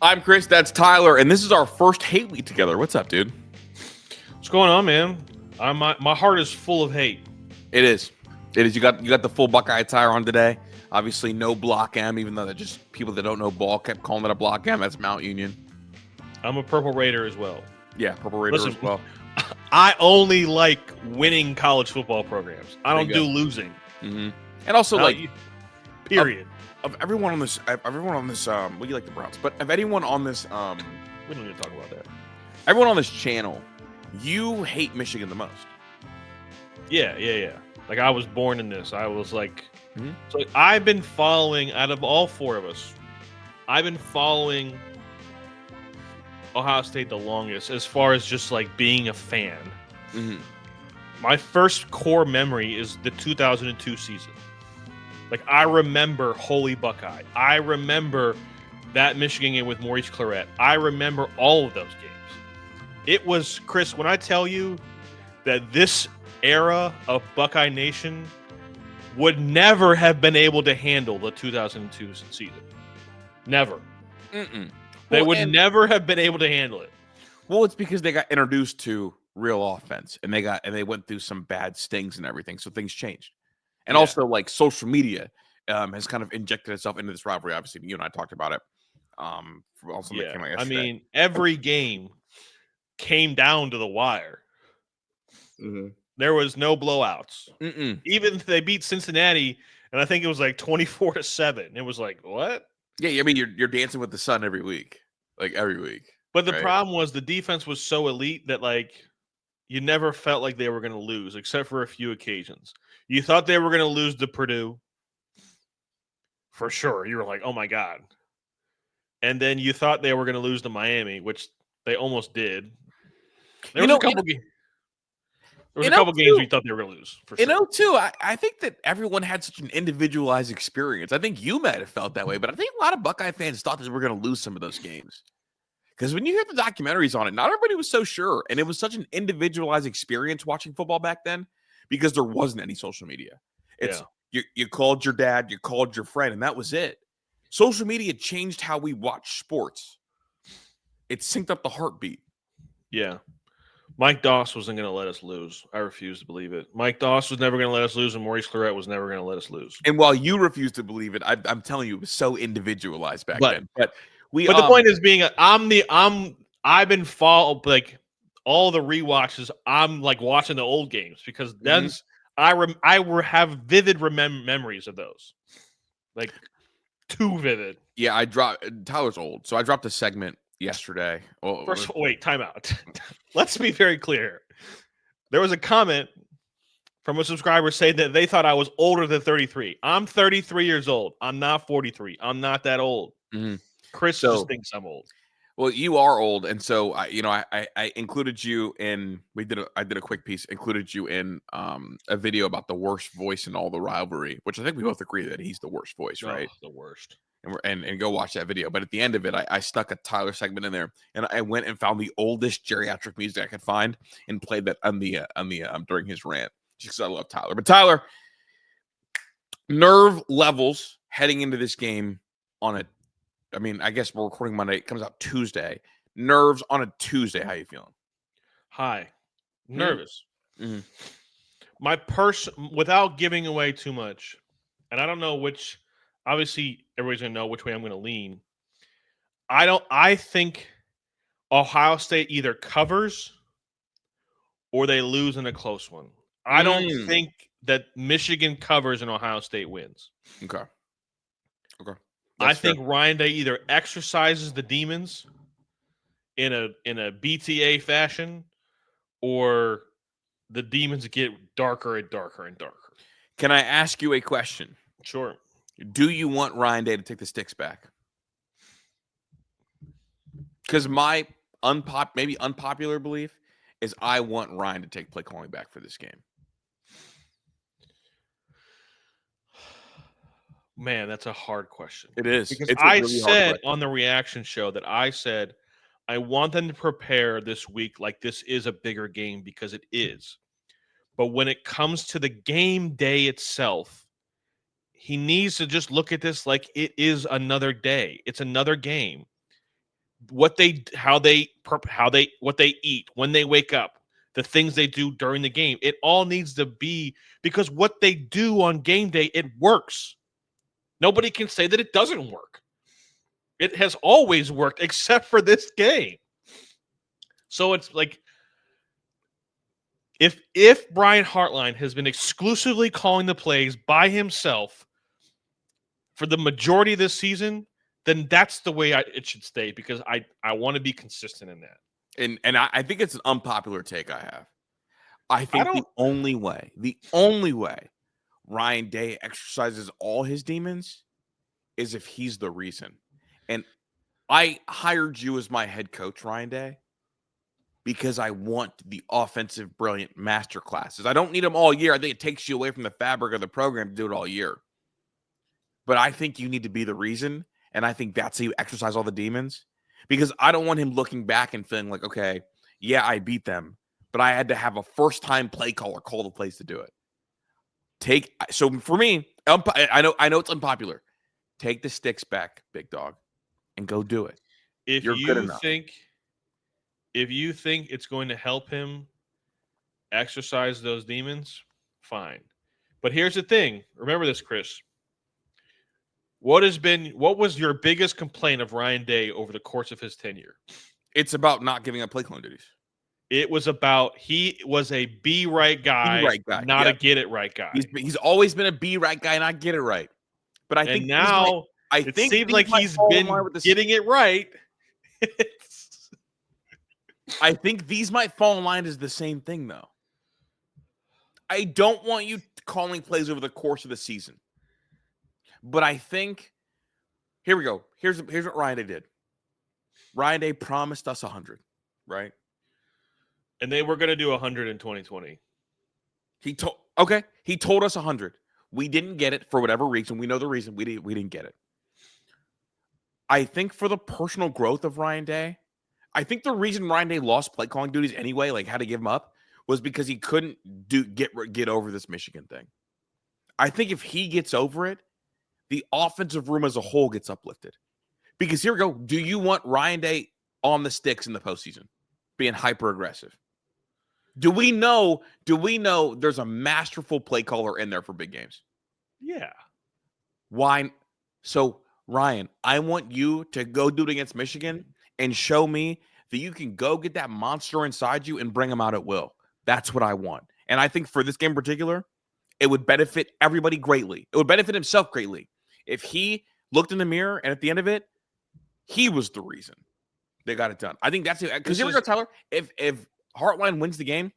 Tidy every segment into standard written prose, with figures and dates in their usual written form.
I'm Kris, that's Tyler, and this is our first hate week together. What's up, dude? What's going on, man? My heart is full of hate. It is. You got the full Buckeye attire on today. Obviously, no block M, even though that just people that don't know ball kept calling it a block M. That's Mount Union. I'm a Purple Raider as well. Yeah, Purple Raider as well. I only like winning college football programs. I don't do losing. Mm-hmm. And also, period. Of everyone on this, well, you like the Browns, but of anyone on this, we don't need to talk about that. Everyone on this channel, you hate Michigan the most. Yeah. Like, I was born in this. I was like, so I've been following, out of all four of us, I've been following Ohio State the longest as far as just like being a fan. Mm-hmm. My first core memory is the 2002 season. Like, I remember Holy Buckeye. I remember that Michigan game with Maurice Clarett. I remember all of those games. It was, Kris, when I tell you that this era of Buckeye Nation would never have been able to handle the 2002 season. Never. They would never have been able to handle it. Well, it's because they got introduced to real offense, and they went through some bad stings and everything, so things changed. And also, like, social media has kind of injected itself into this rivalry. Obviously, you and I talked about it. Also, that came out yesterday. I mean, every game came down to the wire. Mm-hmm. There was no blowouts. Even if they beat Cincinnati, and I think it was like 24-7. It was like, what? Yeah, I mean, you're dancing with the sun every week, every week. But the problem was the defense was so elite that, like, you never felt like they were going to lose, except for a few occasions. You thought they were going to lose to Purdue. For sure. You were like, oh, my God. And then you thought they were going to lose to Miami, which they almost did. There was a couple games. There was a couple games we thought they were going to lose. For sure. In 2002, I think that everyone had such an individualized experience. I think you might have felt that way, but I think a lot of Buckeye fans thought that we were going to lose some of those games. Because when you hear the documentaries on it, not everybody was so sure. And it was such an individualized experience watching football back then because there wasn't any social media. You called your dad, you called your friend, and that was it. Social media changed how we watch sports. It synced up the heartbeat. Yeah. Mike Doss wasn't going to let us lose. I refuse to believe it. Mike Doss was never going to let us lose, and Maurice Clarett was never going to let us lose. And while you refuse to believe it, I'm telling you, it was so individualized back then. But the point is I've been following, like, all the rewatches. I'm like watching the old games because then I have vivid memories of those, like, too vivid. Yeah, Tyler's old, so I dropped a segment yesterday. First, wait, time out. Let's be very clear. There was a comment from a subscriber saying that they thought I was older than 33. I'm 33 years old. I'm not 43. I'm not that old. Mm-hmm. Kris just thinks I'm old. Well, you are old, and so I included you in. I did a quick piece, included you in a video about the worst voice in all the rivalry, which I think we both agree that he's the worst voice, right? The worst. And go watch that video. But at the end of it, I stuck a Tyler segment in there, and I went and found the oldest geriatric music I could find and played that on the during his rant, just because I love Tyler. But Tyler, nerve levels heading into this game I guess we're recording Monday. It comes out Tuesday. Nerves on a Tuesday. How you feeling? High. Nervous. Mm-hmm. Without giving away too much, and I don't know which, obviously everybody's going to know which way I'm going to lean. I think Ohio State either covers or they lose in a close one. I don't think that Michigan covers and Ohio State wins. Okay. I think Ryan Day either exercises the demons in a BTA fashion, or the demons get darker and darker and darker. Can I ask you a question? Sure. Do you want Ryan Day to take the sticks back? Because my maybe unpopular belief is I want Ryan to take play calling back for this game. Man, that's a hard question. It is. Because I said on the reaction show that I want them to prepare this week like this is a bigger game, because it is. But when it comes to the game day itself, he needs to just look at this like it is another day. It's another game. what they eat, when they wake up, the things they do during the game. It all needs to be, because what they do on game day, it works. Nobody can say that it doesn't work. It has always worked except for this game. So it's like, if Brian Hartline has been exclusively calling the plays by himself for the majority of this season, then that's the way it should stay, because I want to be consistent in that. And I think it's an unpopular take I have. I think the only way Ryan Day exercises all his demons is if he's the reason. And I hired you as my head coach, Ryan Day, because I want the offensive, brilliant master classes. I don't need them all year. I think it takes you away from the fabric of the program to do it all year. But I think you need to be the reason, and I think that's how you exercise all the demons, because I don't want him looking back and feeling like, okay, yeah, I beat them, but I had to have a first-time play caller call the plays to do it. So for me, I know it's unpopular. Take the sticks back, big dog, and go do it. If you think it's going to help him exercise those demons, fine. But here's the thing. Remember this, Kris. What was your biggest complaint of Ryan Day over the course of his tenure? It's about not giving up play calling duties. It was about, he was a be right guy, not a get it right guy. He's always been a be right guy, not get it right. But I think now it seems like he's been getting it right. I think these might fall in line as the same thing, though. I don't want you calling plays over the course of the season. But I think, here we go. Here's what Ryan Day did. Ryan Day promised us 100, right? And they were going to do 100 in 2020. He told us 100. We didn't get it for whatever reason. We know the reason we didn't get it. I think for the personal growth of Ryan Day, I think the reason Ryan Day lost play calling duties anyway, like had to give them up, was because he couldn't get over this Michigan thing. I think if he gets over it, the offensive room as a whole gets uplifted. Because here we go. Do you want Ryan Day on the sticks in the postseason, being hyper aggressive? Do we know there's a masterful play caller in there for big games? Yeah. Why? So, Ryan, I want you to go do it against Michigan and show me that you can go get that monster inside you and bring him out at will. That's what I want. And I think for this game in particular, it would benefit everybody greatly. It would benefit himself greatly if he looked in the mirror and at the end of it, he was the reason they got it done. I think that's it. Because here we go, Tyler. If Hartline wins the game,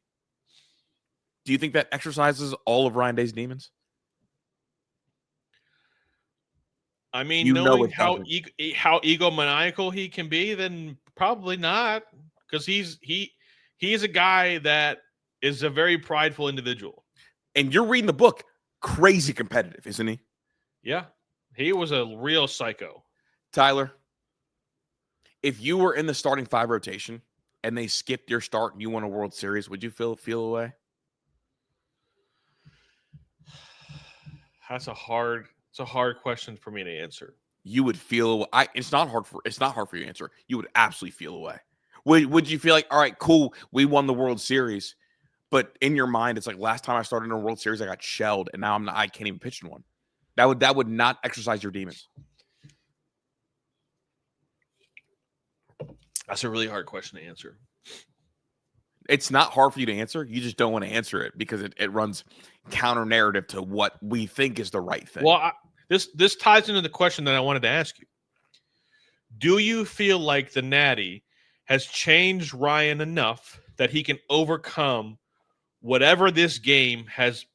do you think that exercises all of Ryan Day's demons? I mean, knowing how egomaniacal he can be, then probably not. Because he's a guy that is a very prideful individual. And you're reading the book. Crazy competitive, isn't he? Yeah. He was a real psycho. Tyler, if you were in the starting five rotation and they skipped your start and you won a World Series, would you feel away? That's a hard question for me to answer. You would feel it's not hard for you to answer. You would absolutely feel away. Would you feel like, all right, cool, we won the World Series, but in your mind, it's like last time I started in a World Series, I got shelled, and now I can't even pitch in one. That would not exercise your demons. That's a really hard question to answer. It's not hard for you to answer. You just don't want to answer it because it runs counter narrative to what we think is the right thing. Well, this ties into the question that I wanted to ask you. Do you feel like the Natty has changed Ryan enough that he can overcome whatever this game has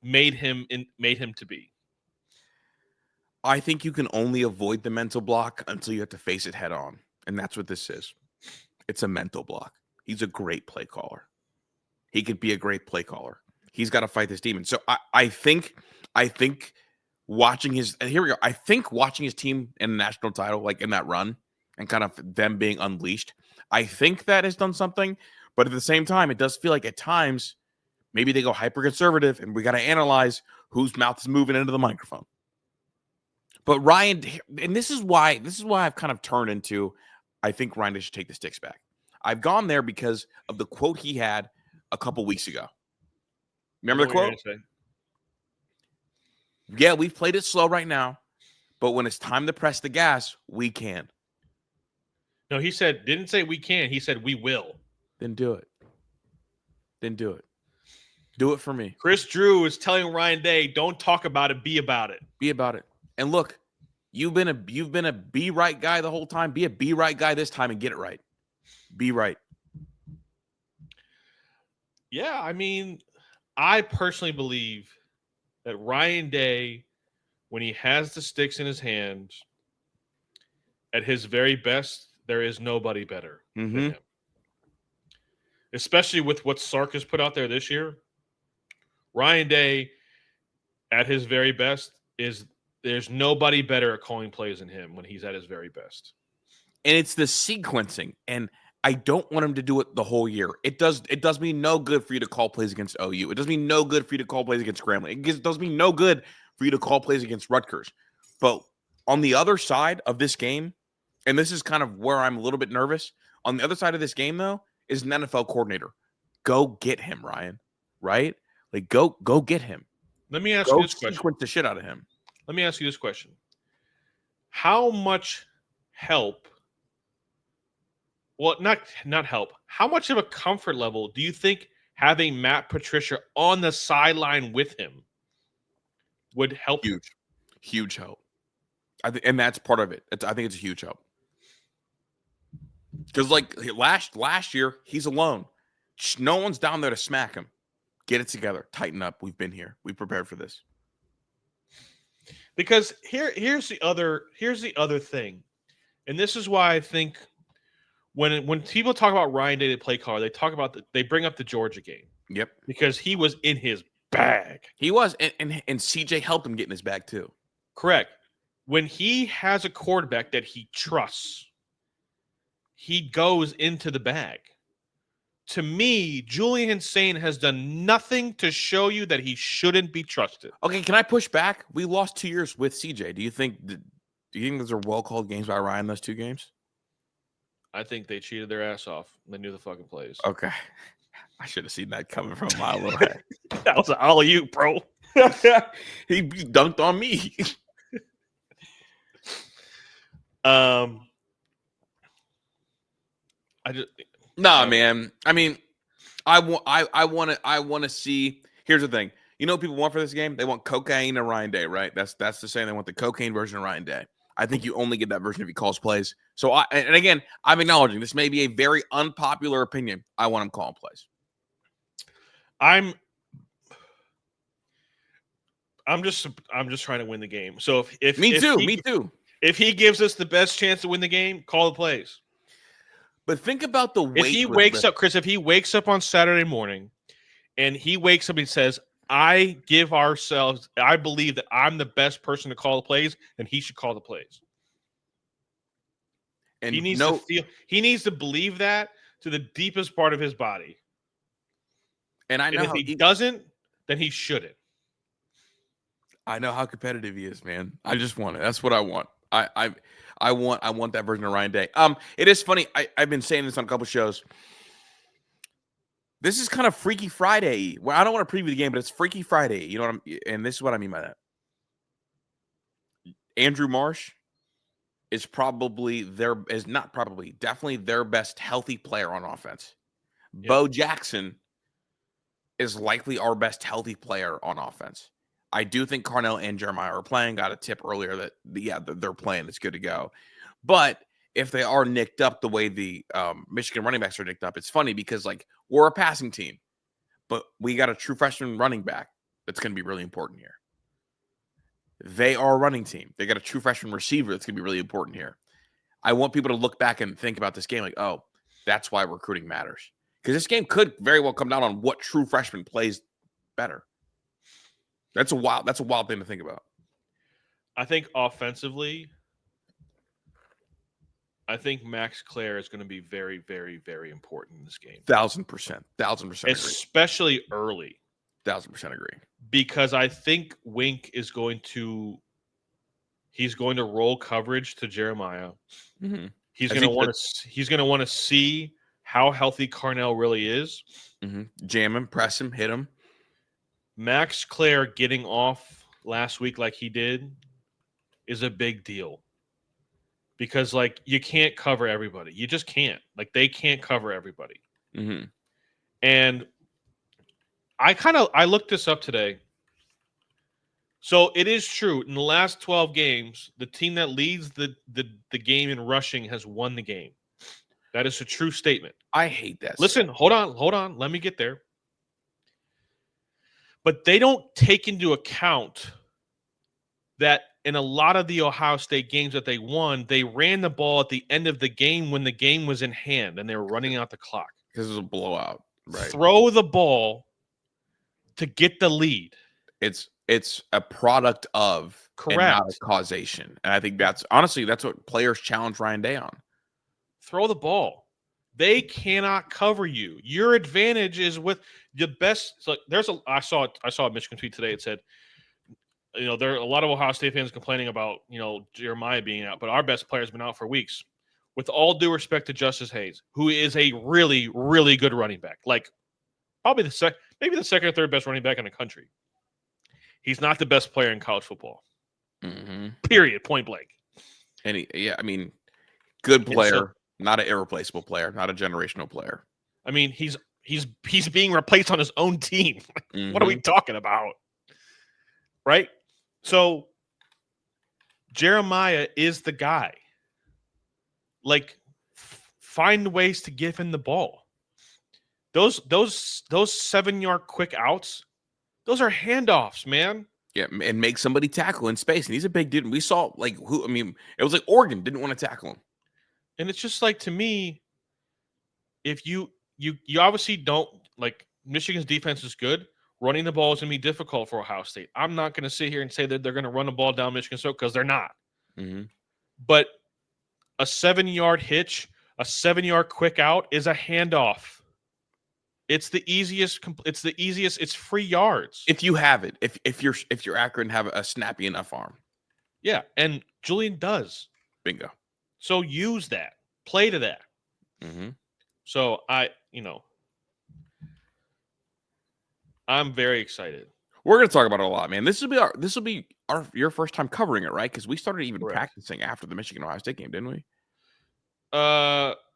made him to be? I think you can only avoid the mental block until you have to face it head on. And that's what this is. It's a mental block. He's a great play caller. He could be a great play caller. He's got to fight this demon. So I think watching his, and here we go. I think watching his team in the national title, like in that run and kind of them being unleashed, I think that has done something. But at the same time, it does feel like at times maybe they go hyper conservative and we got to analyze whose mouth is moving into the microphone. But Ryan, and this is why I've kind of turned into, I think Ryan Day should take the sticks back. I've gone there because of the quote he had a couple weeks ago. Remember the quote? Yeah, we've played it slow right now, but when it's time to press the gas, we can. No, he said, didn't say we can. He said we will. Then do it. Do it for me. Chris Drew is telling Ryan Day, don't talk about it, be about it. Be about it. And look, you've been a be right guy the whole time. Be a be right guy this time and get it right. Be right. Yeah, I mean, I personally believe that Ryan Day, when he has the sticks in his hands, at his very best, there is nobody better than him. Especially with what Sark has put out there this year. Ryan Day, at his very best, there's nobody better at calling plays than him when he's at his very best. And it's the sequencing. And I don't want him to do it the whole year. It does me no good for you to call plays against OU. It does me no good for you to call plays against Grambling. It does me no good for you to call plays against Rutgers. But on the other side of this game, and this is kind of where I'm a little bit nervous, on the other side of this game, though, is an NFL coordinator. Go get him, Ryan. Right? Like, go get him. Let me ask you this question. Sequence the shit out of him. Let me ask you this question. How much help, well, not help, how much of a comfort level do you think having Matt Patricia on the sideline with him would help? Huge help. And that's part of it. I think it's a huge help. Because like last year, he's alone. No one's down there to smack him. Get it together. Tighten up. We've been here. We've prepared for this. Because here's the other thing. And this is why I think when people talk about Ryan Day, the play caller, they bring up the Georgia game. Yep. Because he was in his bag. He was. And CJ helped him get in his bag too. Correct. When he has a quarterback that he trusts, he goes into the bag. To me, Julian Sain has done nothing to show you that he shouldn't be trusted. Okay, can I push back? We lost 2 years with CJ. Do you think those are well-called games by Ryan, those 2 games? I think they cheated their ass off. They knew the fucking plays. Okay. I should have seen that coming from a mile away. That was all of you, bro. He dunked on me. Man. I mean, I want to see. Here's the thing. You know what people want for this game? They want cocaine and Ryan Day, right? That's the saying. They want the cocaine version of Ryan Day. I think you only get that version if he calls plays. So and again, I'm acknowledging this may be a very unpopular opinion. I want him calling plays. I'm just trying to win the game. So if me too. If he gives us the best chance to win the game, call the plays. But think about the weight. If he wakes up, Chris, if he wakes up on Saturday morning and he wakes up and says, I believe that I'm the best person to call the plays, then he should call the plays. And he needs to believe that to the deepest part of his body. And if he doesn't, then he shouldn't. I know how competitive he is, man. I just want it. That's what I want. I want that version of Ryan Day. It is funny. I've been saying this on a couple shows. This is kind of Freaky Friday. Well, I don't want to preview the game, but it's Freaky Friday. You know what and this is what I mean by that. Andrew Marsh is definitely their best healthy player on offense. Yep. Bo Jackson is likely our best healthy player on offense. I do think Carnell and Jeremiah are playing. Got a tip earlier that they're playing. It's good to go. But if they are nicked up the way the Michigan running backs are nicked up, it's funny because like we're a passing team, but we got a true freshman running back that's going to be really important here. They are a running team. They got a true freshman receiver that's going to be really important here. I want people to look back and think about this game like, oh, that's why recruiting matters. Because this game could very well come down on what true freshman plays better. That's a wild thing to think about. I think offensively, I think Max Clare is going to be very, very, very important in this game. 1,000%. Especially early. 1,000% agree. Because I think Wink is going to roll coverage to Jeremiah. Mm-hmm. He's going to want to see how healthy Carnell really is. Jam him, press him, hit him. Max Clare getting off last week like he did is a big deal. Because, like, you can't cover everybody. You just can't. Like, they can't cover everybody. Mm-hmm. And I looked this up today. So it is true. In the last 12 games, the team that leads the game in rushing has won the game. That is a true statement. I hate that. Listen, hold on. Let me get there. But they don't take into account that in a lot of the Ohio State games that they won, they ran the ball at the end of the game when the game was in hand and they were running out the clock. Because it was a blowout. Right. Throw the ball to get the lead. It's a product of correct, and not a causation. And I think that's what players challenge Ryan Day on. Throw the ball. They cannot cover you. Your advantage is with the best. So I saw a Michigan tweet today. It said, there are a lot of Ohio State fans complaining about, Jeremiah being out, but our best player has been out for weeks. With all due respect to Justice Hayes, who is a really, really good running back, like probably maybe the second or third best running back in the country. He's not the best player in college football. Mm-hmm. Period. Point blank. Good player, not an irreplaceable player, not a generational player. I mean, he's being replaced on his own team. Mm-hmm. What are we talking about? Right? So Jeremiah is the guy. Like, find ways to give him the ball. Those 7-yard quick outs, those are handoffs, man. Yeah, and make somebody tackle in space. And he's a big dude. And we saw it was like Oregon didn't want to tackle him. And it's just like, to me, if you obviously don't, like, Michigan's defense is good. Running the ball is going to be difficult for Ohio State. I'm not going to sit here and say that they're going to run the ball down Michigan's throat, because they're not. Mm-hmm. But a 7-yard hitch, a 7-yard quick out is a handoff. It's the easiest. It's free yards if you have it. If you're accurate and have a snappy enough arm. Yeah, and Julian does. Bingo. So use that. Play to that. Mm-hmm. So I'm very excited. We're going to talk about it a lot, man. This will be your first time covering it, right? Because we started even practicing after the Michigan Ohio State game, didn't we?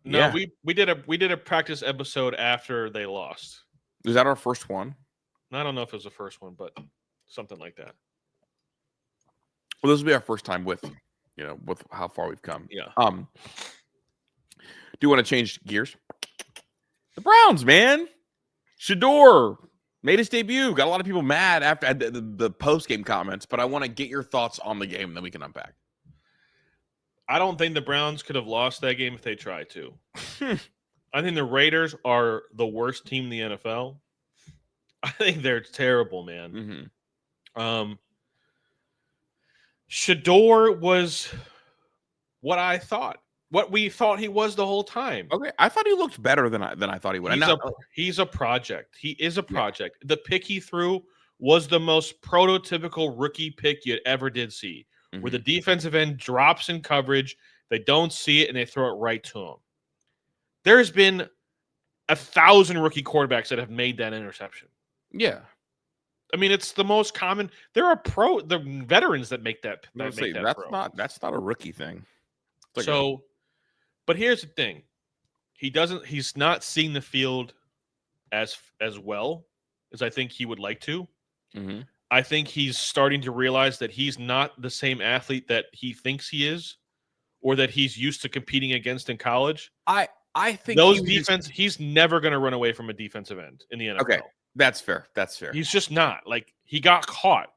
No, we did a practice episode after they lost. Was that our first one? I don't know if it was the first one, but something like that. Well, this will be our first time with how far we've come. Yeah. Do you want to change gears? The Browns, man. Shedeur made his debut. Got a lot of people mad after the post-game comments, but I want to get your thoughts on the game, then we can unpack. I don't think the Browns could have lost that game if they tried to. I think the Raiders are the worst team in the NFL. I think they're terrible, man. Mm-hmm. Shedeur was what we thought he was the whole time. Okay, I thought he looked better than I thought he would. He's a project. He is a project. Yeah. The pick he threw was the most prototypical rookie pick you ever did see. Mm-hmm. Where the defensive end drops in coverage, they don't see it, and they throw it right to him. There's been 1,000 rookie quarterbacks that have made that interception. Yeah. I mean, it's the most common. There are the veterans that make that. That's not a rookie thing. But here's the thing: he's not seeing the field as well as I think he would like to. Mm-hmm. I think he's starting to realize that he's not the same athlete that he thinks he is, or that he's used to competing against in college. I think he's never going to run away from a defensive end in the NFL. Okay, that's fair. He's just not. Like, he got caught.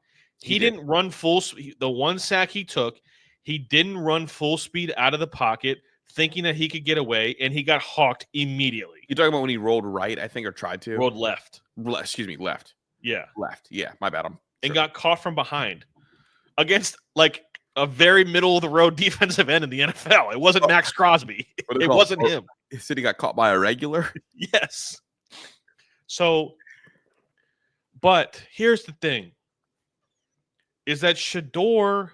He didn't run full speed. The one sack he took, he didn't run full speed out of the pocket, thinking that he could get away, and he got hawked immediately. You're talking about when he rolled right, I think, or tried to? Rolled left. Excuse me, left. Yeah. Left. Yeah, my bad. And got caught from behind against, like, a very middle-of-the-road defensive end in the NFL. It wasn't Max Crosby. It wasn't him. He said he got caught by a regular? Yes. So, but here's the thing, is that Shedeur,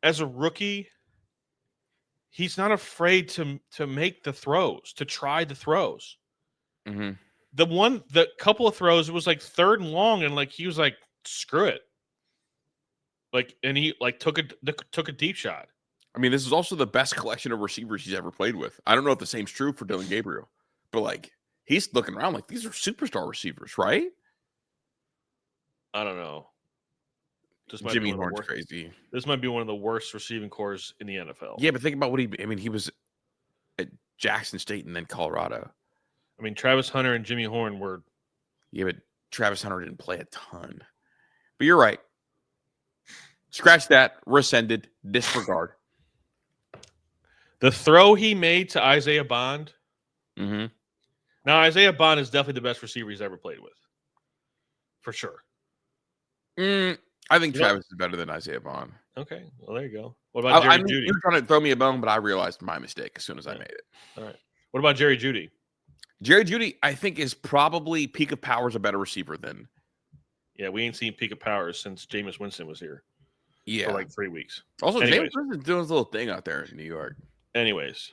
as a rookie, he's not afraid to make the throws, to try the throws. Mm-hmm. The couple of throws, it was like 3rd and long, and like he was like, screw it. Like, and he like took a deep shot. I mean, this is also the best collection of receivers he's ever played with. I don't know if the same's true for Dillon Gabriel, but like he's looking around like these are superstar receivers, right? I don't know. Jimmy Horn's crazy. This might be one of the worst receiving corps in the NFL. Yeah, but think about what he was at Jackson State and then Colorado. I mean, Travis Hunter and Jimmy Horn were. Yeah, but Travis Hunter didn't play a ton. But you're right. Scratch that. Rescinded. Disregard. The throw he made to Isaiah Bond. Mm-hmm. Now, Isaiah Bond is definitely the best receiver he's ever played with. For sure. I think Travis is better than Isaiah Bond. Okay. Well, there you go. What about Jerry Jeudy? You were trying to throw me a bone, but I realized my mistake as soon as I made it. All right. What about Jerry Jeudy? Jerry Jeudy, I think, is probably peak of powers a better receiver than. Yeah, we ain't seen peak of powers since Jameis Winston was here. Yeah. For like 3 weeks. Also, Jameis Winston's doing his little thing out there in New York. Anyways,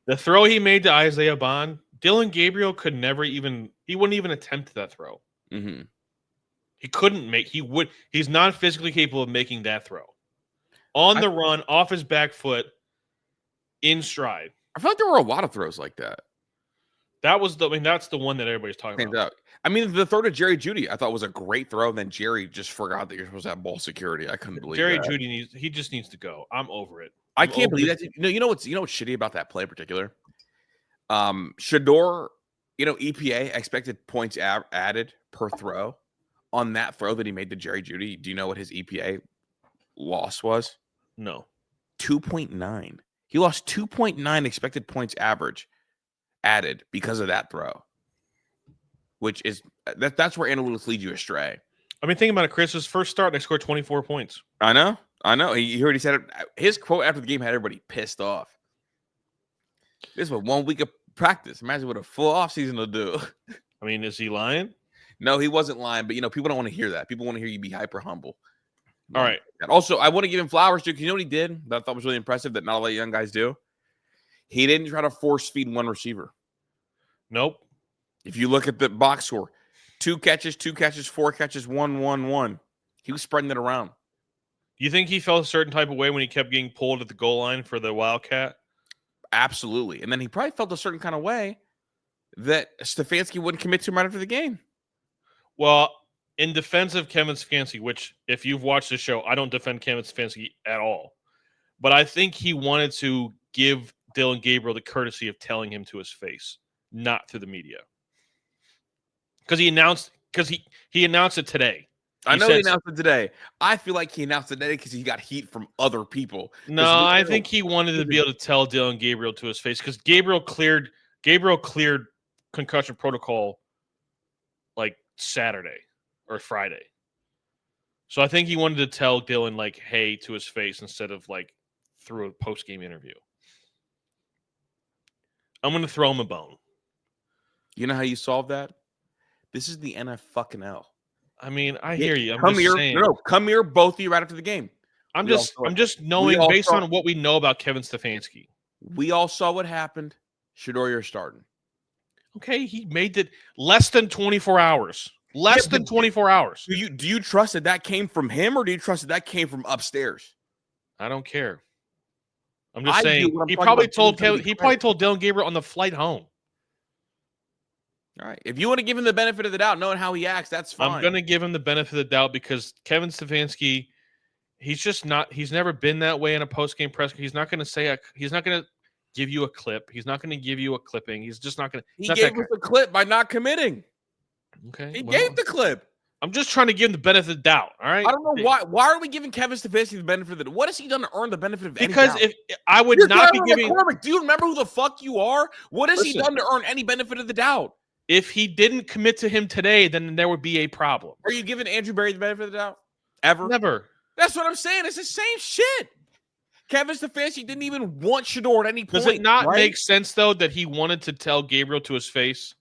the throw he made to Isaiah Bond, Dillon Gabriel he wouldn't even attempt that throw. Mm-hmm. He couldn't make, he's not physically capable of making that throw. On the run, off his back foot, in stride. I feel like there were a lot of throws like that. That's the one that everybody's talking about. I mean, the throw to Jerry Jeudy, I thought was a great throw. Then Jerry just forgot that you're supposed to have ball security. I couldn't believe Jerry that. Jeudy he just needs to go. I'm over it. I can't believe that. You know what's shitty about that play in particular? Shedeur, EPA, expected points added per throw on that throw that he made to Jerry Jeudy. Do you know what his EPA loss was? No. 2.9. He lost 2.9 expected points average added because of that throw, which is that's where analytics lead you astray. I mean, think about it, Kris. His first start, they scored 24 points. I know. He already said it. His quote after the game had everybody pissed off. This was 1 week of practice. Imagine what a full offseason will do. I mean, is he lying? No, he wasn't lying, but people don't want to hear that. People want to hear you be hyper humble. All right. And also, I want to give him flowers too, because you know what he did that I thought was really impressive that not a lot of young guys do? He didn't try to force feed one receiver. Nope. If you look at the box score, 2 catches, 4 catches, 1. He was spreading it around. You think he felt a certain type of way when he kept getting pulled at the goal line for the Wildcat? Absolutely. And then he probably felt a certain kind of way that Stefanski wouldn't commit to him right after the game. Well, in defense of Kevin Stefanski, which if you've watched the show, I don't defend Kevin Stefanski at all. But I think he wanted to give Dillon Gabriel the courtesy of telling him to his face, not through the media. Because he announced it today. He announced it today. I feel like he announced it today because he got heat from other people. No, I think he wanted to be able to tell Dillon Gabriel to his face because Gabriel cleared concussion protocol like Saturday or Friday. So I think he wanted to tell Dillon like, hey, to his face instead of like through a post-game interview. I'm going to throw him a bone. You know how you solve that? This is the NFL. I mean, I hear you. Come here, both of you right after the game. I'm just knowing based on what we know about Kevin Stefanski. We all saw what happened. Shedeur, you're starting. Okay, he made it less than 24 hours. Less than 24 hours. Do you trust that came from him, or do you trust that came from upstairs? I don't care. I'm just saying he probably told Dillon Gabriel on the flight home. All right. If you want to give him the benefit of the doubt, knowing how he acts, that's fine. I'm going to give him the benefit of the doubt because Kevin Stefanski, he's never been that way in a post-game press. He's not going to give you a clip. He's not going to give you a clipping. He's just not going to. He gave us a clip by not committing. Okay. He gave the clip. I'm just trying to give him the benefit of the doubt. All right. I don't know why. Why are we giving Kevin Stefanski the benefit of the doubt? What has he done to earn the benefit of any doubt? Because if I would not be giving. Do you remember who the fuck you are? What has he done to earn any benefit of the doubt? If he didn't commit to him today, then there would be a problem. Are you giving Andrew Berry the benefit of the doubt? Ever? Never. That's what I'm saying. It's the same shit. Kevin Stefanski didn't even want Shedeur at any point. Does it not make sense, though, that he wanted to tell Gabriel to his face?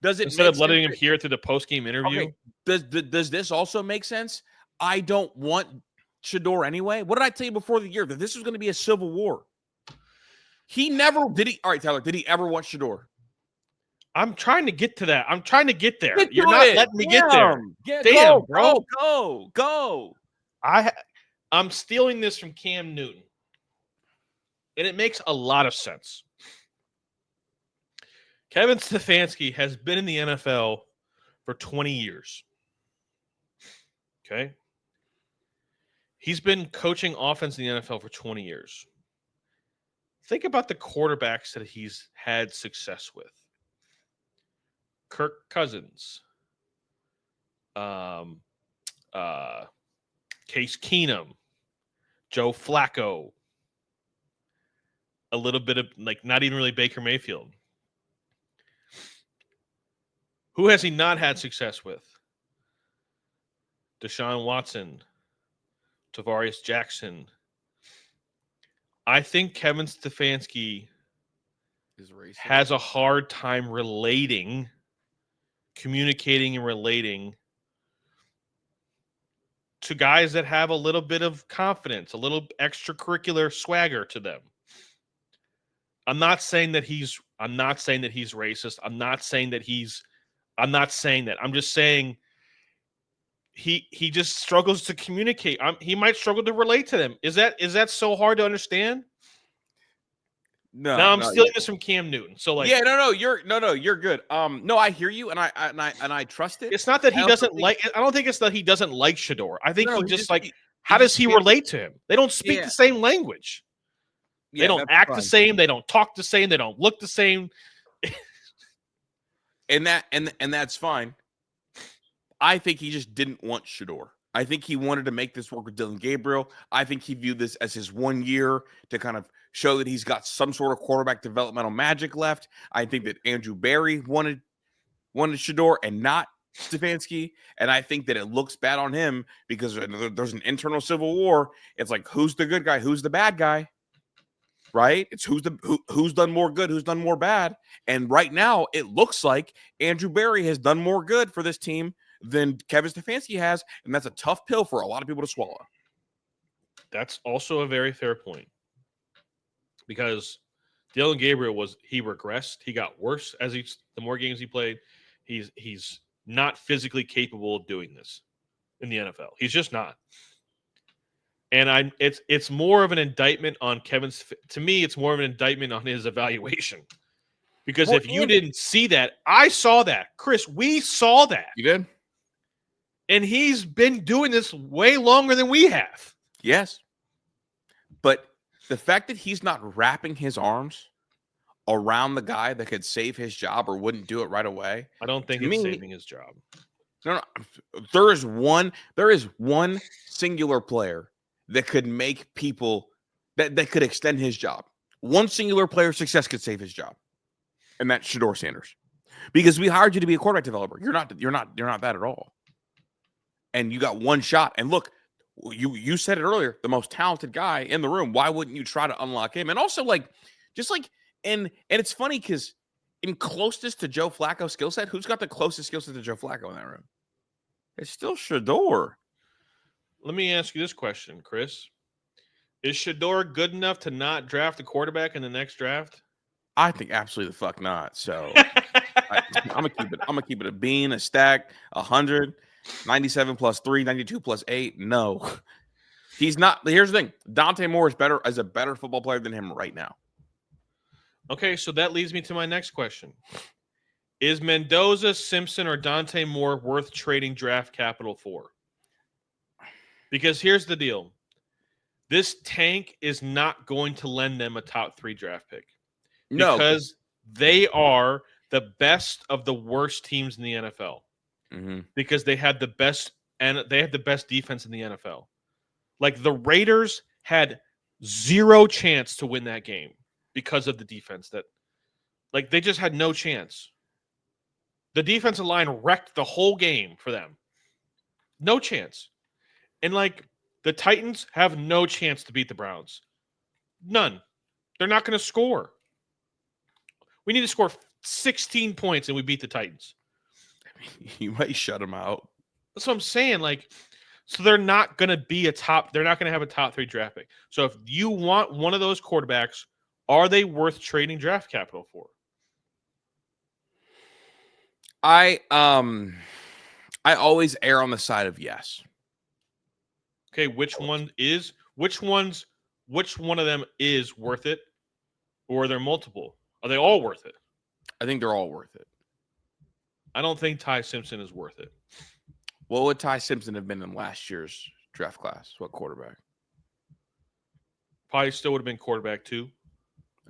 Does it instead of letting him hear it through the post-game interview? Okay. Does this also make sense? I don't want Shedeur anyway. What did I tell you before the year? That this was going to be a civil war. He never did. All right, Tyler. Did he ever want Shedeur? I'm trying to get to that. I'm trying to get there. Get You're to not it. letting me get there. Damn, bro. Go. I'm stealing this from Cam Newton, and it makes a lot of sense. Kevin Stefanski has been in the NFL for 20 years. Okay? He's been coaching offense in the NFL for 20 years. Think about the quarterbacks that he's had success with. Kirk Cousins, Case Keenum, Joe Flacco, a little bit of not even really Baker Mayfield. Who has he not had success with? Deshaun Watson, Tavarius Jackson. I think Kevin Stefanski has a hard time communicating and relating to guys that have a little bit of confidence, a little extracurricular swagger to them. I'm not saying that he's racist. I'm not saying that. I'm just saying he just struggles to communicate. He might struggle to relate to them. Is that so hard to understand? No. Now I'm stealing this from Cam Newton. So you're good. No, I hear you, and I trust it. It's not that he doesn't like. I don't think it's that he doesn't like Shedeur. I think how does he relate to him? They don't speak the same language. They don't act the same. They don't talk the same. They don't look the same. and that's fine. I think he just didn't want Shedeur. I think he wanted to make this work with Dylan Gabriel. I think he viewed this as his 1 year to kind of show that he's got some sort of quarterback developmental magic left. I think that Andrew Berry wanted Shedeur and not Stefanski. And I think that it looks bad on him because there's an internal civil war. It's like, who's the good guy? Who's the bad guy? Right? It's who's done more good, who's done more bad. And right now, it looks like Andrew Berry has done more good for this team than Kevin Stefanski has, and that's a tough pill for a lot of people to swallow. That's also a very fair point. Because Dylan Gabriel regressed. He got worse the more games he played. He's not physically capable of doing this in the NFL. He's just not. And it's more of an indictment on to me, it's more of an indictment on his evaluation. Because if you didn't see that, I saw that. Kris, we saw that. You did? And he's been doing this way longer than we have. Yes. But the fact that he's not wrapping his arms around the guy that could save his job or wouldn't do it right away. I don't think it's saving his job. No. There is one singular player that could make people that could extend his job. One singular player's success could save his job. And that's Shedeur Sanders. Because we hired you to be a quarterback developer. You're not that at all. And you got one shot. And look, you said it earlier, the most talented guy in the room. Why wouldn't you try to unlock him? And also, and it's funny because in closeness to Joe Flacco's skill set, who's got the closest skill set to Joe Flacco in that room? It's still Shedeur. Let me ask you this question, Kris. Is Shedeur good enough to not draft a quarterback in the next draft? I think absolutely the fuck not. So I'm gonna keep it a bean, a stack, 100. 97 plus 3, 92 plus 8. No, he's not. Here's the thing. Dante Moore is a better football player than him right now. Okay, so that leads me to my next question. Is Mendoza, Simpson, or Dante Moore worth trading draft capital for? Because here's the deal. This tank is not going to lend them a top 3 draft pick. No. Because they are the best of the worst teams in the NFL. Mm-hmm. Because they had the best defense in the NFL. Like the Raiders had zero chance to win that game because of the defense they just had no chance. The defensive line wrecked the whole game for them. No chance. And the Titans have no chance to beat the Browns. None. They're not going to score. We need to score 16 points and we beat the Titans. You might shut them out. That's what I'm saying. So they're not going to have a top 3 draft pick. So if you want one of those quarterbacks, Are they worth trading draft capital for? I always err on the side of yes. Okay, which one of them is worth it? Or are there multiple? Are they all worth it? I think they're all worth it. I don't think Ty Simpson is worth it. What would Ty Simpson have been in last year's draft class? What quarterback? Probably still would have been quarterback too.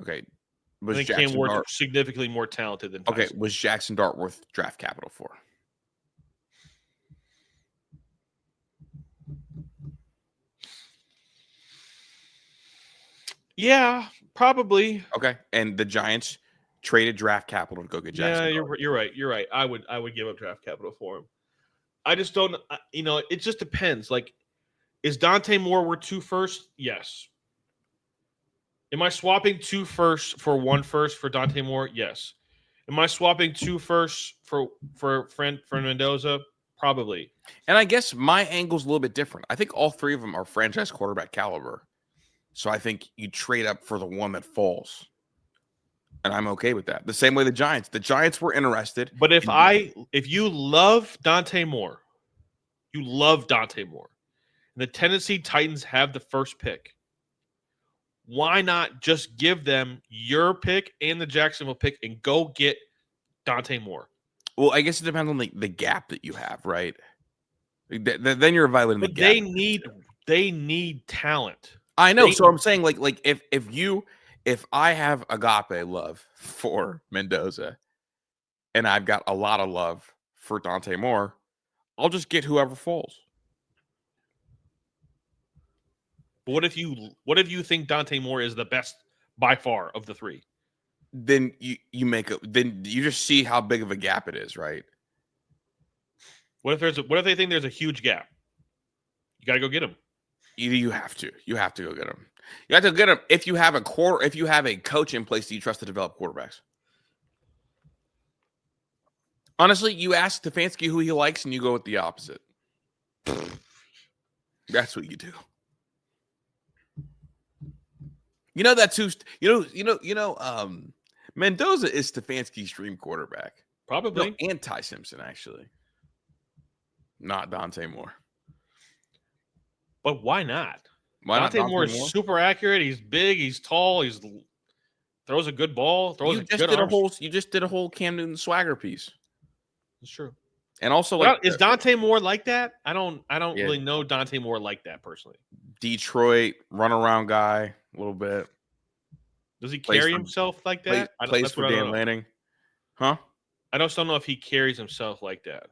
Okay. I think Cam Ward's significantly more talented than Ty Okay, Simpson. was Jackson Dart worth draft capital for? Yeah, probably. Okay, and the Giants traded draft capital to go get Jackson. Yeah, Dart. you're right. You're right. I would give up draft capital for him. I just don't. It just depends. Like, is Dante Moore worth 2 firsts? Yes. Am I swapping 2 firsts for 1 first for Dante Moore? Yes. Am I swapping 2 firsts for Mendoza? Probably. And I guess my angle's a little bit different. I think all 3 of them are franchise quarterback caliber. So I think you trade up for the one that falls. And I'm okay with that. The same way the Giants were interested. But if you love Dante Moore, and the Tennessee Titans have the first pick, why not just give them your pick and the Jacksonville pick and go get Dante Moore? Well, I guess it depends on the gap that you have, right? Then you're evaluating the gap. They need talent. I know. So I'm saying like if I have agape love for Mendoza and I've got a lot of love for Dante Moore, I'll just get whoever falls. But what if you think Dante Moore is the best by far of the 3? Then you just see how big of a gap it is, right? What if they think there's a huge gap? You got to go get him. Either you have to go get him. You have to get him if you have a coach in place that you trust to develop quarterbacks. Honestly, you ask Stefanski who he likes and you go with the opposite. That's what you do. You know that's who's Mendoza is Stefanski's dream quarterback. Probably. No, and Ty Simpson, actually. Not Dante Moore. But why not? Dante Moore is super accurate. He's big. He's tall. He's throws a good ball. You just did a whole Cam Newton swagger piece. That's true. And also, is Dante Moore like that? I don't really know Dante Moore like that personally. Detroit runaround guy, a little bit. Does he carry himself like that? Plays for Dan Lanning, huh? I just don't know if he carries himself like that.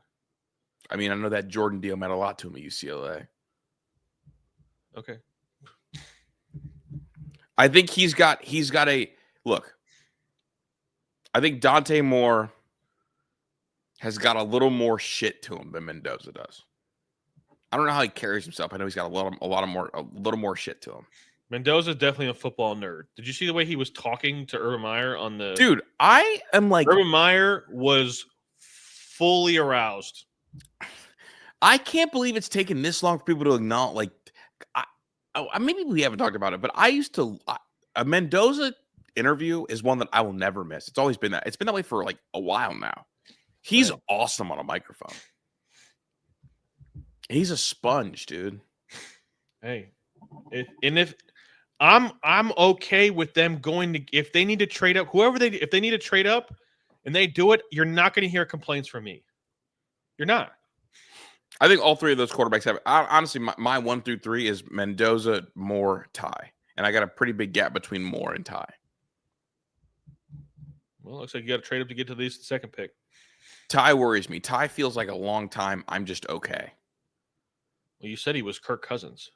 I mean, I know that Jordan deal meant a lot to him at UCLA. Okay. I think he's got a look. I think Dante Moore has got a little more shit to him than Mendoza does. I don't know how he carries himself. I know he's got a little more shit to him. Mendoza's definitely a football nerd. Did you see the way he was talking to Urban Meyer on the Dude, I am like Urban Meyer was fully aroused. I can't believe it's taken this long for people to acknowledge. Maybe we haven't talked about it, but a Mendoza interview is one that I will never miss. It's always been that. It's been that way for like a while now. He's awesome on a microphone. He's a sponge, dude. Hey, if I'm okay with them going to, if they need to trade up, if they need to trade up and they do it, you're not going to hear complaints from me. You're not. I think all 3 of those quarterbacks have. Honestly, my 1 through 3 is Mendoza, Moore, Ty, and I got a pretty big gap between Moore and Ty. Well, looks like you got to trade up to get to the second pick. Ty worries me. Ty feels like a long time. I'm just okay. Well, you said he was Kirk Cousins.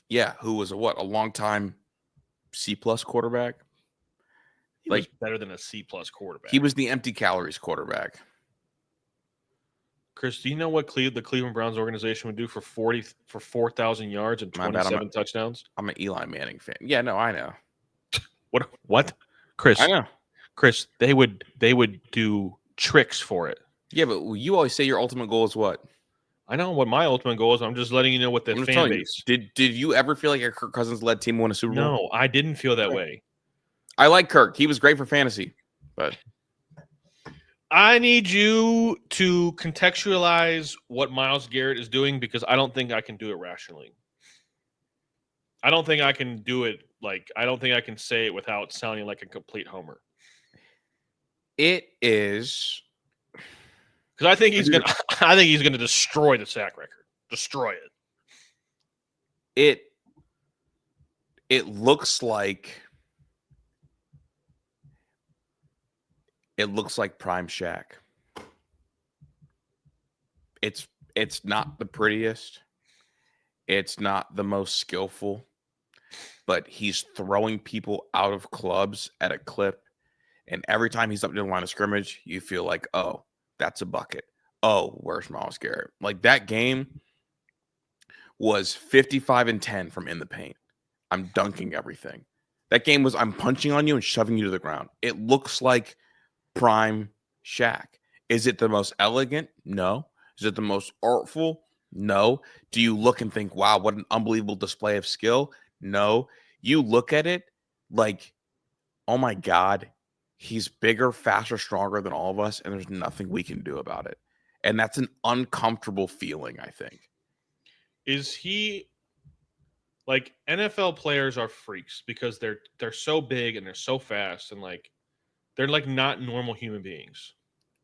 Yeah, who was a long time C+ quarterback. He was better than a C+ quarterback. He was the empty calories quarterback. Kris, do you know what the Cleveland Browns organization would do for 4,000 yards and 27 touchdowns? I'm an Eli Manning fan. Yeah, no, I know. What? Kris. I know. Kris, they would do tricks for it. Yeah, but you always say your ultimate goal is what? I know what my ultimate goal is. I'm just letting you know what the fan base. Did you ever feel like a Kirk Cousins led team won a Super Bowl? No, I didn't feel that way. I like Kirk. He was great for fantasy, but I need you to contextualize what Myles Garrett is doing because I don't think I can do it rationally. I don't think I can do it I don't think I can say it without sounding like a complete homer. it is Because I think he's gonna destroy the sack record. Destroy it. it looks like prime Shaq. It's not the prettiest. It's not the most skillful, but he's throwing people out of clubs at a clip. And every time he's up to the line of scrimmage, you feel like, oh, that's a bucket. Oh, where's Myles Garrett? Like that game was 55-10 from in the paint. I'm dunking everything. That game was I'm punching on you and shoving you to the ground. It looks like prime Shaq. Is it the most elegant? No. Is it the most artful? No. Do you look and think, wow, what an unbelievable display of skill? No. You look at it like, oh my God, he's bigger, faster, stronger than all of us, and there's nothing we can do about it. And that's an uncomfortable feeling, I think. Is he NFL players are freaks because they're so big and they're so fast and they're not normal human beings.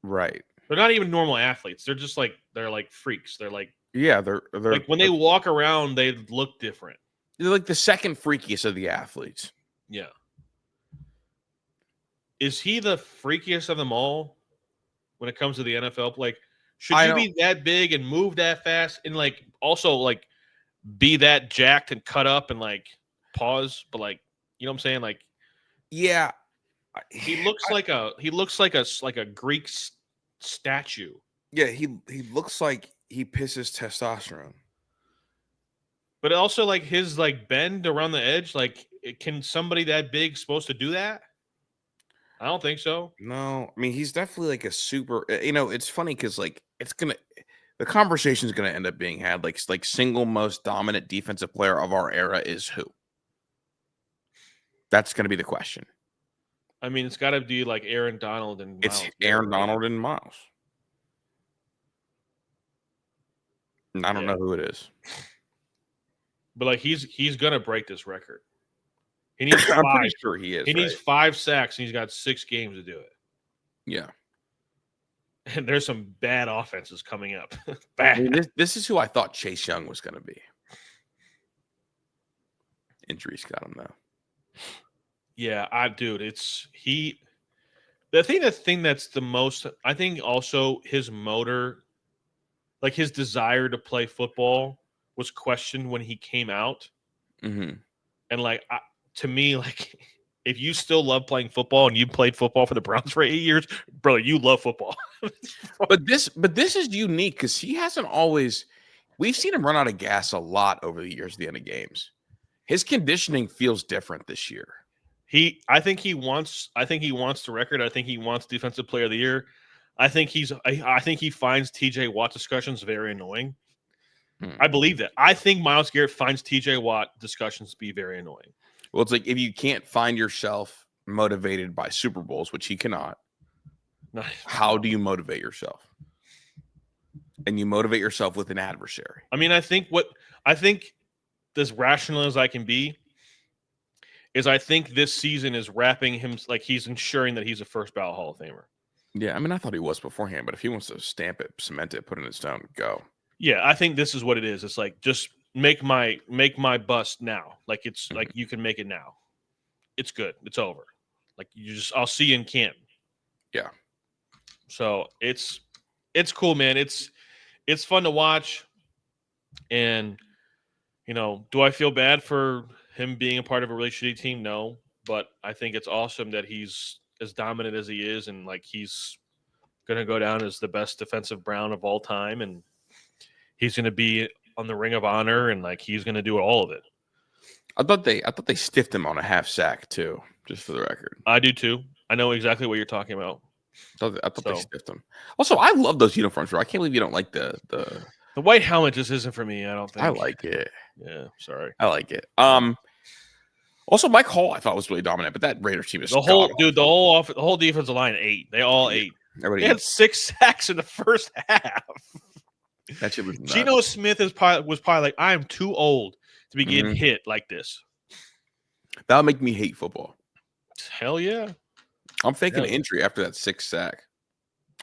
Right. They're not even normal athletes. They're just they're freaks. They're yeah, they're when they walk around, they look different. They're like the second freakiest of the athletes. Yeah. Is he the freakiest of them all when it comes to the NFL? Should you be that big and move that fast and also be that jacked and cut up and pause? But you know what I'm saying? Yeah. He looks like a Greek statue. Yeah, he looks like he pisses testosterone. But also his bend around the edge, can somebody that big supposed to do that? I don't think so. No, I mean he's definitely a super. It's funny because the conversation is gonna end up being had like single most dominant defensive player of our era is who? That's gonna be the question. I mean, it's got to be Aaron Donald and Myles. It's Aaron Donald and Myles. And I don't know who it is. But he's gonna break this record. He needs I'm pretty sure he is. He needs 5 sacks and he's got 6 games to do it. Yeah. And there's some bad offenses coming up. I mean, this is who I thought Chase Young was gonna be. Injuries got him though. Yeah, the thing that's the most, I think also his motor, his desire to play football was questioned when he came out. Mm-hmm. And to me, if you still love playing football and you played football for the Browns for 8 years, bro, you love football. but this is unique because he hasn't always. We've seen him run out of gas a lot over the years at the end of games. His conditioning feels different this year. I think he wants the record. I think he wants Defensive Player of the Year. I think he finds TJ Watt discussions very annoying. I believe that. I think Myles Garrett finds TJ Watt discussions to be very annoying. Well, it's if you can't find yourself motivated by Super Bowls, which he cannot, how do you motivate yourself? And you motivate yourself with an adversary. I mean, I think as rational as I can be is I think this season is wrapping him he's ensuring that he's a first ballot Hall of Famer. Yeah, I mean, I thought he was beforehand, but if he wants to stamp it, cement it, put it in stone, go. Yeah, I think this is what it is. It's just make my bust now. It's you can make it now. It's good. It's over. I'll see you in camp. Yeah. So it's cool, man. It's fun to watch. And do I feel bad for him being a part of a really shitty team? No, but I think it's awesome that he's as dominant as he is, and he's gonna go down as the best defensive Brown of all time, and he's gonna be on the Ring of Honor, and he's gonna do all of it. I thought they stiffed him on a half sack too, just for the record. I do too. I know exactly what you're talking about. I thought they stiffed him. Also, I love those uniforms, bro. I can't believe you don't like the white helmet just isn't for me. I don't think. I like it. Yeah, sorry. I like it. Also, Mike Hall, I thought was really dominant, but that Raiders team is The whole defensive line ate. They all ate. Everybody They had eats. 6 sacks in the first half. That shit was nuts. Geno Smith was probably like, I am too old to be getting hit like this. That'll make me hate football. Hell yeah. I'm faking injury after that 6th sack.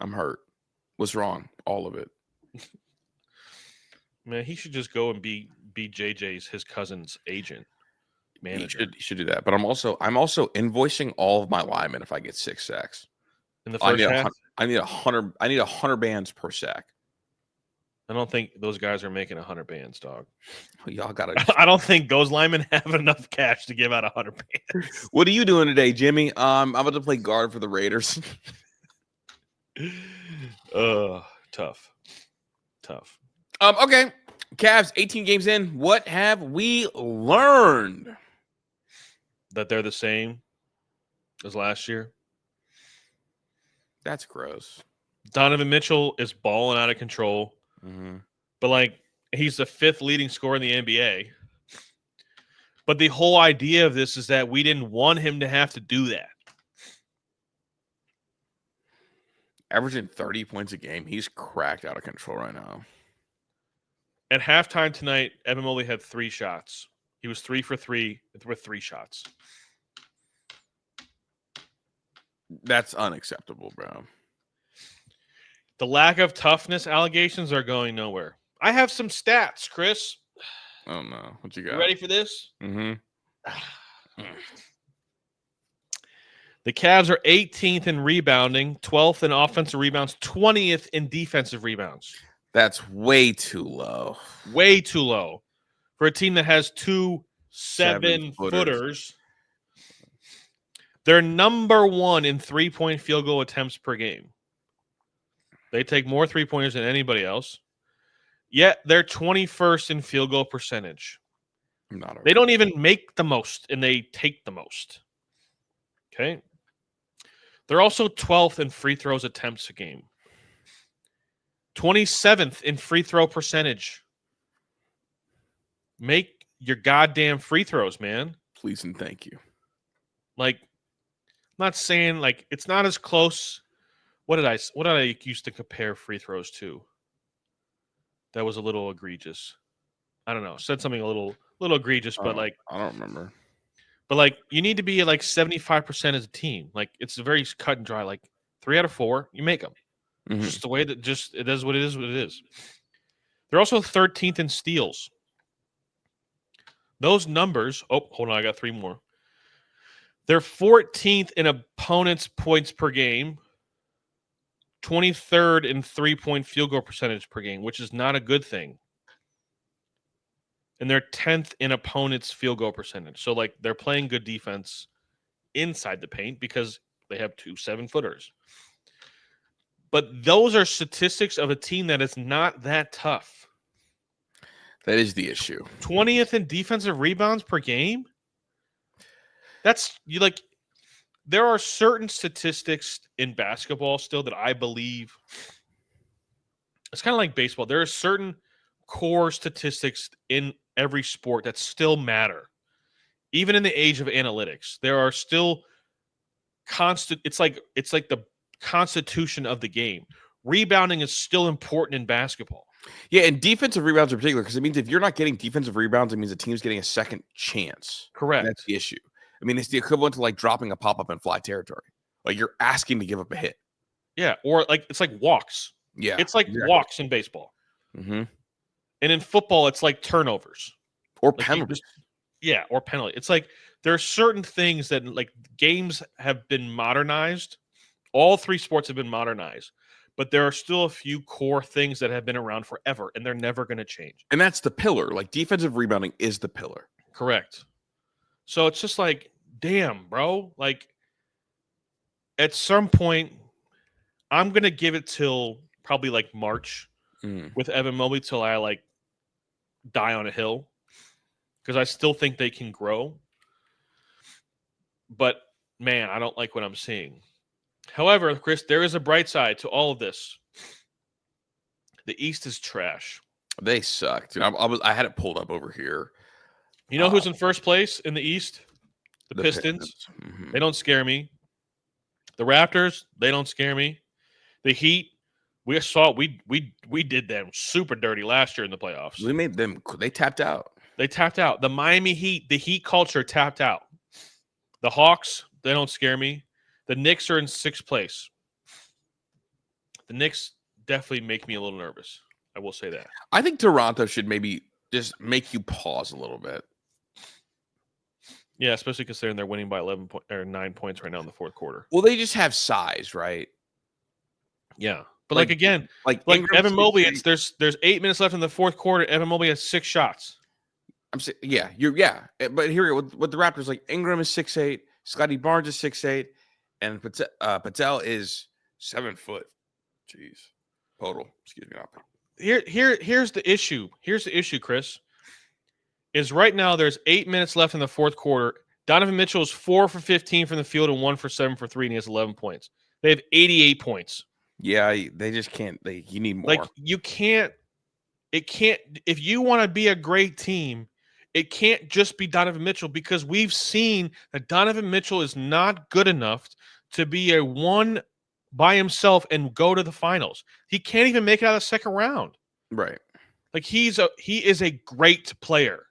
I'm hurt. What's wrong? All of it. Man, he should just go and be JJ's his cousin's agent. Manager. He should do that. But I'm also invoicing all of my linemen if I get 6 sacks. In the first half? I need 100 bands per sack. I don't think those guys are making 100 bands, dog. Y'all gotta. I don't think those linemen have enough cash to give out 100 bands. What are you doing today, Jimmy? I'm about to play guard for the Raiders. Tough. Okay. Cavs, 18 games in. What have we learned? That they're the same as last year. That's gross. Donovan Mitchell is balling out of control. Mm-hmm. But, like, he's the 5th leading scorer in the NBA. But the whole idea of this is that we didn't want him to have to do that. Averaging 30 points a game. He's cracked out of control right now. At halftime tonight, Evan Mobley had 3 shots. He was 3 for 3 with 3 shots. That's unacceptable, bro. The lack of toughness allegations are going nowhere. I have some stats, Kris. Oh, no. What you got? You ready for this? Mm-hmm. The Cavs are 18th in rebounding, 12th in offensive rebounds, 20th in defensive rebounds. That's way too low. Way too low. For a team that has 2 7-footers. They're number 1 in 3-point field goal attempts per game. They take more 3-pointers than anybody else. Yet they're 21st in field goal percentage. They don't even make the most, and they take the most. Okay? They're also 12th in free throws attempts a game. 27th in free throw percentage. Make your goddamn free throws, man. Please and thank you. Like, I'm not saying, like, it's not as close. What did I used to compare free throws to? That was a little egregious. I don't know. Said something a little egregious, but like I don't remember. But like you need to be at like 75% as a team. Like it's very cut and dry. Like 3 out of 4, you make them. Mm-hmm. Just the way that it is what it is. What it is. They're also 13th in steals. Those numbers. Oh, hold on. I got 3 more. They're 14th in opponents' points per game. 23rd in 3-point field goal percentage per game, which is not a good thing. And they're 10th in opponents' field goal percentage. So, like, they're playing good defense inside the paint because they have 2 7-footers. But those are statistics of a team that is not that tough. That is the issue. 20th in defensive rebounds per game? That's, you like, there are certain statistics in basketball still that I believe, it's kind of like baseball. There are certain core statistics in every sport that still matter. Even in the age of analytics, there are still it's like the constitution of the game. Rebounding is still important in basketball. Yeah, and defensive rebounds in particular, because it means if you're not getting defensive rebounds, it means the team's getting a second chance. Correct. And that's the issue. I mean, it's the equivalent to like dropping a pop-up in fly territory. Like you're asking to give up a hit. Yeah, or like it's like walks. Yeah. It's like walks in baseball. Mm-hmm. And in football, it's like turnovers. Or like penalties. Or penalty. It's like there are certain things that like games have been modernized. All 3 sports have been modernized. But there are still a few core things that have been around forever, and they're never going to change. And that's the pillar. Like defensive rebounding is the pillar. Correct. So it's just like, damn, bro. Like at some point, I'm going to give it till probably like March with Evan Mobley till I like die on a hill because I still think they can grow. But, man, I don't like what I'm seeing. However, Kris, there is a bright side to all of this. The East is trash. They suck. Dude, I had it pulled up over here. You know who's in first place in the East? The Pistons, Mhm. they don't scare me. The Raptors, they don't scare me. The Heat, we did them super dirty last year in the playoffs. We made them. They tapped out. They tapped out. The Miami Heat, the Heat culture tapped out. The Hawks, they don't scare me. The Knicks are in 6th place. The Knicks definitely make me a little nervous. I will say that. I think Toronto should maybe just make you pause a little bit. Yeah, especially considering they're winning by 9 points right now in the fourth quarter. Well, they just have size, right? Yeah, but like again, like Evan Mobley, there's 8 minutes left in the fourth quarter. Evan Mobley has 6 shots. I'm saying, but here with the Raptors, like Ingram is 6'8", Scotty Barnes is 6'8", and Patel is 7 foot. Jeez, total. Excuse me. Here's the issue. Here's the issue, Chris. Is right now there's 8 minutes left in the fourth quarter. Donovan Mitchell is 4 for 15 from the field and 1 for 7 for 3, and he has 11 points. They have 88 points. Yeah, they just can't. You need more. Like you can't. It can't. If you want to be a great team, it can't just be Donovan Mitchell, because we've seen that Donovan Mitchell is not good enough to be a one by himself and go to the finals. He can't even make it out of the second round. Right. Like he is a great player.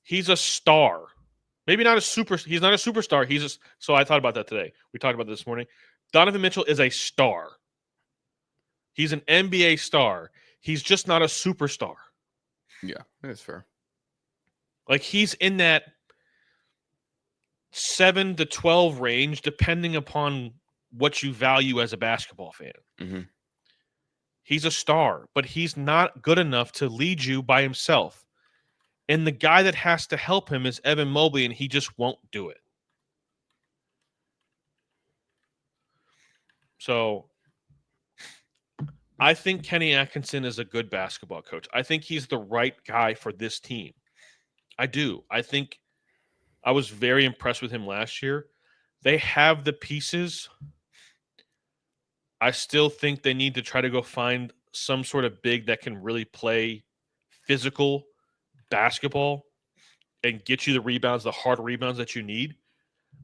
He's a star. Maybe not a super. He's not a superstar. So I thought about that today. We talked about this morning. Donovan Mitchell is a star. He's an NBA star. He's just not a superstar. Yeah, that's fair. Like he's in that 7 to 12 range, depending upon what you value as a basketball fan. Mm-hmm. He's a star, but he's not good enough to lead you by himself. And the guy that has to help him is Evan Mobley, and he just won't do it. So I think Kenny Atkinson is a good basketball coach. I think he's the right guy for this team. I do. I think I was very impressed with him last year. They have the pieces. I still think they need to try to go find some sort of big that can really play physical basketball and get you the rebounds, the hard rebounds that you need.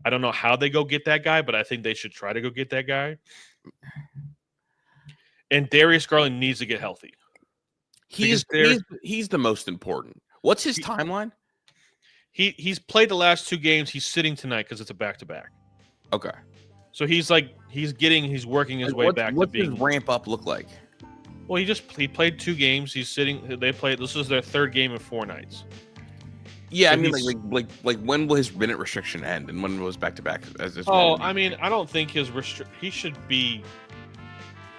I don't know how they go get that guy, but I think they should try to go get that guy. And Darius Garland needs to get healthy. He's the most important. What's his timeline? He's played the last 2 games. He's sitting tonight because it's a back-to-back. Okay. So he's working his way back to being. What's his ramp up look like? Well, he played 2 games. He's sitting. This is their 3rd game in 4 nights. Yeah, so I mean, like when will his minute restriction end, and when was back to back? I mean, I don't think he should be.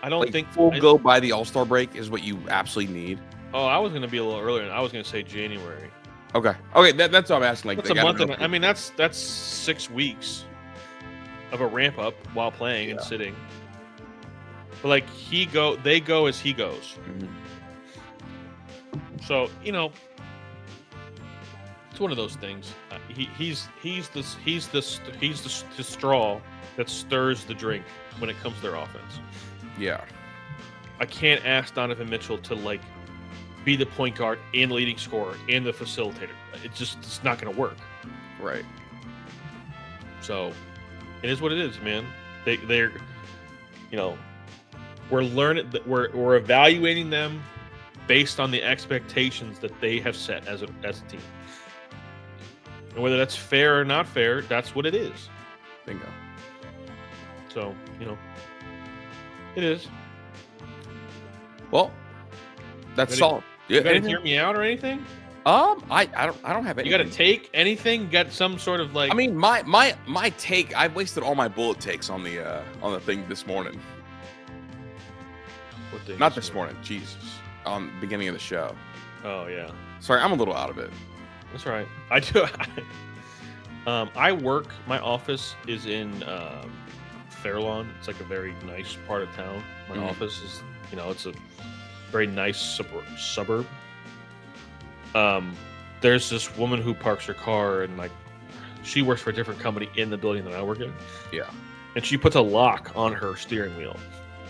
I don't think full go by the All-Star break is what you absolutely need. Oh, I was going to be a little earlier. I was going to say January. Okay, that's what I'm asking. Like, that's a month. I mean, that's 6 weeks of a ramp up while playing and sitting. But like they go as he goes. Mm-hmm. So it's one of those things. He's the straw that stirs the drink when it comes to their offense. Yeah. I can't ask Donovan Mitchell to be the point guard and leading scorer and the facilitator. It's not going to work. Right. So it is what it is, man. They're we're learning that we're evaluating them based on the expectations that they have set as a team. And whether that's fair or not fair, that's what it is. Bingo. So, it is. Well, that's solid. You got to hear me out or anything? I don't have anything. You got to take anything? Got some sort of I mean, my take. I wasted all my bullet takes on the thing this morning. What day? Not this morning. Jesus, on the beginning of the show. Oh yeah. Sorry, I'm a little out of it. That's right. I do. I work. My office is in Fairlawn. It's like a very nice part of town. My office is, it's a very nice suburb. There's this woman who parks her car, and she works for a different company in the building that I work in. Yeah. And she puts a lock on her steering wheel,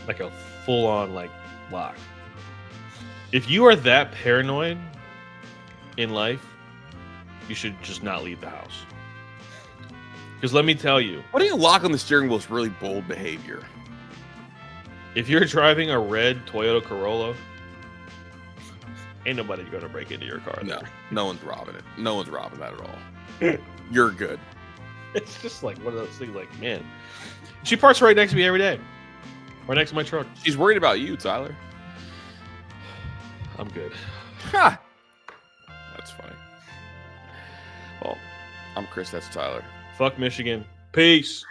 like a full-on lock. If you are that paranoid in life, you should just not leave the house. Because let me tell you, Putting a lock on the steering wheel is really bold behavior. if you're driving a red Toyota Corolla, ain't nobody going to break into your car. No, no one's robbing it. No one's robbing that at all. You're good. It's just like one of those things like, man. She parks right next to me every day. Right next to my truck. She's worried about you, Tyler. I'm good. Ha! That's funny. Well, I'm Kris. That's Tyler. Fuck Michigan. Peace.